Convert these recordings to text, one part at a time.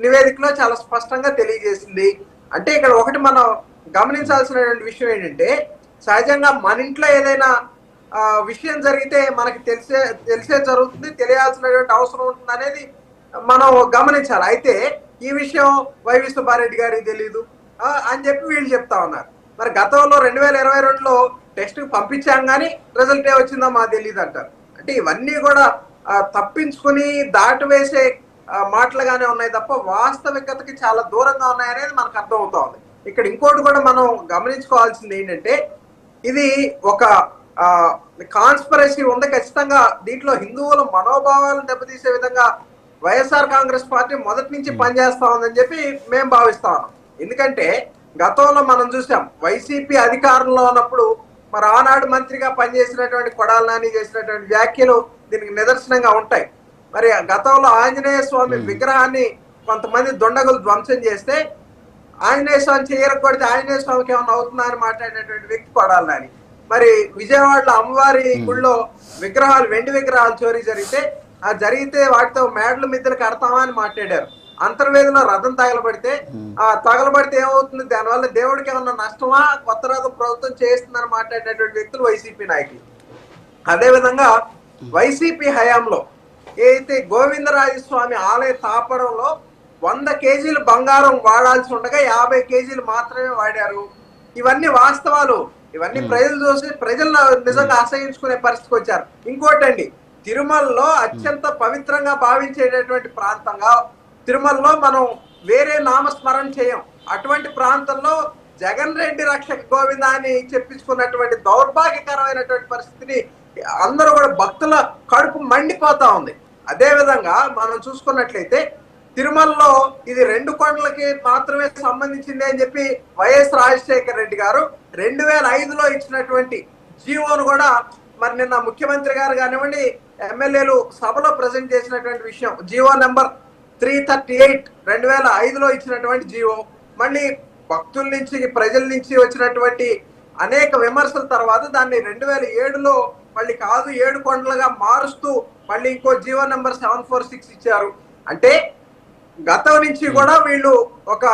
నివేదికలో చాలా స్పష్టంగా తెలియజేసింది. అంటే ఇక్కడ ఒకటి మనం గమనించాల్సినటువంటి విషయం ఏంటంటే, సహజంగా మన ఇంట్లో ఏదైనా విషయం జరిగితే మనకి తెలిసే జరుగుతుంది, తెలియాల్సినటువంటి అవసరం ఉంటుంది అనేది మనం గమనించాలి. అయితే ఈ విషయం వైవి సుబ్బారెడ్డి గారికి తెలీదు అని చెప్పి వీళ్ళు చెప్తా ఉన్నారు. మరి గతంలో 2022లో టెస్ట్ పంపించాం కానీ రిజల్ట్ ఏ వచ్చిందో మాకు తెలియదు అంటారు. అంటే ఇవన్నీ కూడా తప్పించుకుని దాటివేసే మాటలుగానే ఉన్నాయి తప్ప వాస్తవికతకి చాలా దూరంగా ఉన్నాయనేది మనకు అర్థం అవుతా ఉంది. ఇక్కడ ఇంకోటి కూడా మనం గమనించుకోవాల్సింది ఏంటంటే, ఇది ఒక కాన్స్పిరసీ ఉంది ఖచ్చితంగా. దీంట్లో హిందువుల మనోభావాలను దెబ్బతీసే విధంగా వైఎస్ఆర్ కాంగ్రెస్ పార్టీ మొదటి నుంచి పనిచేస్తా ఉందని చెప్పి మేము భావిస్తా ఉన్నాం. ఎందుకంటే గతంలో మనం చూసాం, వైసీపీ అధికారంలో ఉన్నప్పుడు మరి ఆనాడు మంత్రిగా పనిచేసినటువంటి కొడాలి నాని చేసినటువంటి వ్యాఖ్యలు దీనికి నిదర్శనంగా ఉంటాయి. మరి గతంలో ఆంజనేయ స్వామి విగ్రహాన్ని కొంతమంది దుండగులు ధ్వంసం చేస్తే ఆంజనేయ స్వామి చేయరకొడితే ఆంజనేయ స్వామికి ఏమన్నా అవుతుందా అని మాట్లాడినటువంటి వ్యక్తి కొడాలి నాని. మరి విజయవాడలో అమ్మవారి గుళ్ళో విగ్రహాలు, వెండి విగ్రహాలు చోరీ జరిగితే వాటితో మేడల మిద్దెలు కడతామా అని మాట్లాడారు. అంతర్వేదిలో రథం తగలబడితే ఏమవుతుంది, దానివల్ల దేవుడికి ఏమన్నా నష్టమా, కొత్త రథం ప్రభుత్వం చేస్తుందని మాట్లాడినటువంటి వ్యక్తులు వైసీపీ నాయకులు. అదేవిధంగా వైసీపీ హయాంలో ఏదైతే గోవిందరాజస్వామి ఆలయ తాపడంలో 100 కేజీలు బంగారం వాడాల్సి ఉండగా 50 కేజీలు మాత్రమే వాడారు. ఇవన్నీ వాస్తవాలు. ఇవన్నీ ప్రజలు చూసి ప్రజలను నిజంగా అసహించుకునే పరిస్థితికి వచ్చారు. ఇంకోటండి, తిరుమలలో అత్యంత పవిత్రంగా భావించేటటువంటి ప్రాంతంగా తిరుమలలో మనం వేరే నామస్మరణ చేయం. అటువంటి ప్రాంతంలో జగన్ రెడ్డి రక్షక గోవింద అని చెప్పించుకున్నటువంటి దౌర్భాగ్యకరమైనటువంటి పరిస్థితిని అందరూ కూడా భక్తుల కడుపు మండిపోతా ఉంది. అదే విధంగా మనం చూసుకున్నట్లయితే తిరుమలలో ఇది 2 కొండలకి మాత్రమే సంబంధించింది అని చెప్పి వైఎస్ రాజశేఖర రెడ్డి గారు 2005లో ఇచ్చినటువంటి జీవోను కూడా మరి నిన్న ముఖ్యమంత్రి గారు కానివ్వండి, ఎమ్మెల్యేలు సభలో ప్రజెంట్ చేసినటువంటి విషయం. జీవో నెంబర్ 338 2005లో ఇచ్చినటువంటి జీవో మళ్ళీ భక్తుల నుంచి ప్రజల నుంచి వచ్చినటువంటి అనేక విమర్శల తర్వాత దాన్ని 2007లో మళ్ళీ కాదు 7 కొండలుగా మారుస్తూ మళ్ళీ ఇంకో జీవో నెంబర్ 746 ఇచ్చారు. అంటే గతం నుంచి కూడా వీళ్ళు ఒక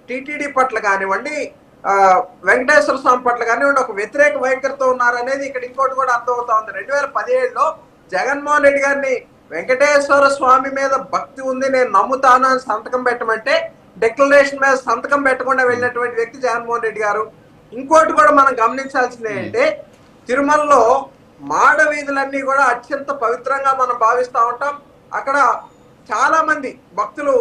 టీటీడీ పట్ల కానివ్వండి, వెంకటేశ్వర స్వామి పట్ల కానివ్వండి ఒక వ్యతిరేక వైఖరితో ఉన్నారనేది ఇక్కడ ఇంకోటి కూడా అర్థమవుతా ఉంది. 2017లో జగన్మోహన్ రెడ్డి గారిని వెంకటేశ్వర స్వామి మీద భక్తి ఉంది, నేను నమ్ముతాను అని సంతకం పెట్టమంటే డిక్లరేషన్ మీద సంతకం పెట్టకుండా వెళ్ళినటువంటి వ్యక్తి జగన్మోహన్ రెడ్డి గారు. ఇంకోటి కూడా మనం గమనించాల్సింది ఏంటంటే, తిరుమలలో మాడ వీధులన్నీ కూడా అత్యంత పవిత్రంగా మనం భావిస్తూ ఉంటాం. అక్కడ చాలా మంది భక్తులు